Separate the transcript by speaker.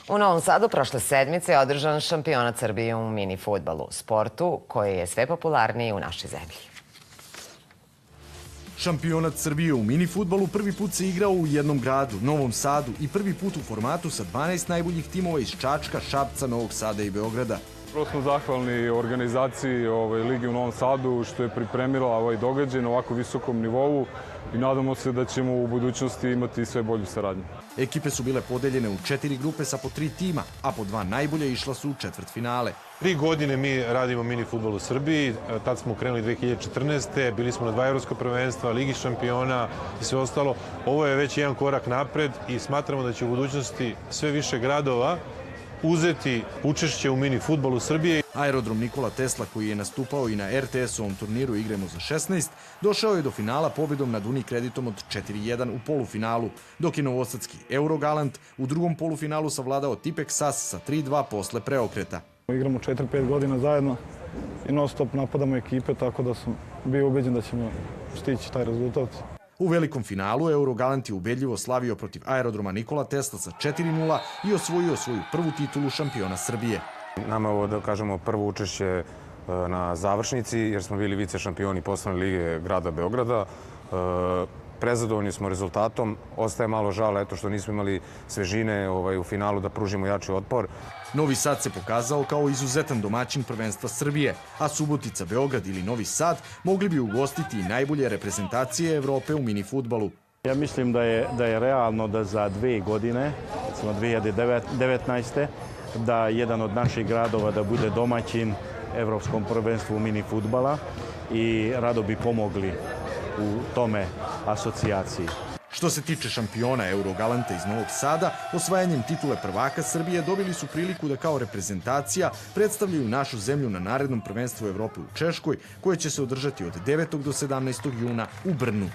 Speaker 1: U Novom Sadu prošle sedmice je održan šampionat Srbije u mini fudbalu, sportu koji je sve popularniji u našoj zemlji.
Speaker 2: Šampionat Srbije u mini fudbalu prvi put se igrao u jednom gradu, Novom Sadu, i prvi put u formatu sa 12 najboljih timova iz Čačka, Šapca, Novog Sada i Beograda.
Speaker 3: Prvo smo zahvalni organizaciji Ligi u Novom Sadu što je pripremila ovaj događaj na ovako visokom nivou i nadamo se da ćemo u budućnosti imati sve bolju saradnju.
Speaker 2: Ekipe su bile podeljene u 4 grupe sa po 3 tima, a po 2 najbolje išla su u četvrtfinale.
Speaker 4: 3 godine mi radimo mini fudbal u Srbiji, tad smo krenuli 2014. Bili smo na 2 evropska prvenstva, Ligi šampiona i sve ostalo. Ovo je već jedan korak napred i smatramo da će u budućnosti sve više gradova uzeti učešće u mini fudbalu Srbije.
Speaker 2: Aerodrom Nikola Tesla, koji je nastupao i na RTS-ovom turniru Igramo za 16, došao je do finala pobjedom nad Unikreditom od 4:1 u polufinalu, dok je novosadski Eurogalant u drugom polufinalu savladao Tipek SAS sa 3:2 posle preokreta.
Speaker 5: Igramo 4-5 godina zajedno i non stop napadamo ekipe, tako da sam bio ubeđen da ćemo stići taj rezultat.
Speaker 2: U velikom finalu Eurogalant je ubedljivo slavio protiv Aerodroma Nikola Tesla sa 4:0 i osvojio svoju prvu titulu šampiona Srbije.
Speaker 6: Nama je ovo, da kažemo, prvo učešće na završnici, jer smo bili vice šampioni poslovne lige grada Beograda. Prezadovoljni smo rezultatom. Ostaje malo žal eto što nismo imali svežine u finalu da pružimo jači otpor.
Speaker 2: Novi Sad se pokazao kao izuzetan domaćin prvenstva Srbije, a Subotica, Beograd ili Novi Sad mogli bi ugostiti i najbolje reprezentacije Evrope u mini fudbalu.
Speaker 7: Ja mislim da je realno da za 2 godine, recimo 2019. da jedan od naših gradova da bude domaćin Evropskom prvenstvu mini fudbala i rado bi pomogli u tome asocijaciji.
Speaker 2: Što se tiče šampiona Eurogalanta iz Novog Sada, osvajanjem titule prvaka Srbije dobili su priliku da kao reprezentacija predstavljaju našu zemlju na narednom prvenstvu Evrope u Češkoj, koje će se održati od 9. do 17. juna u Brnu.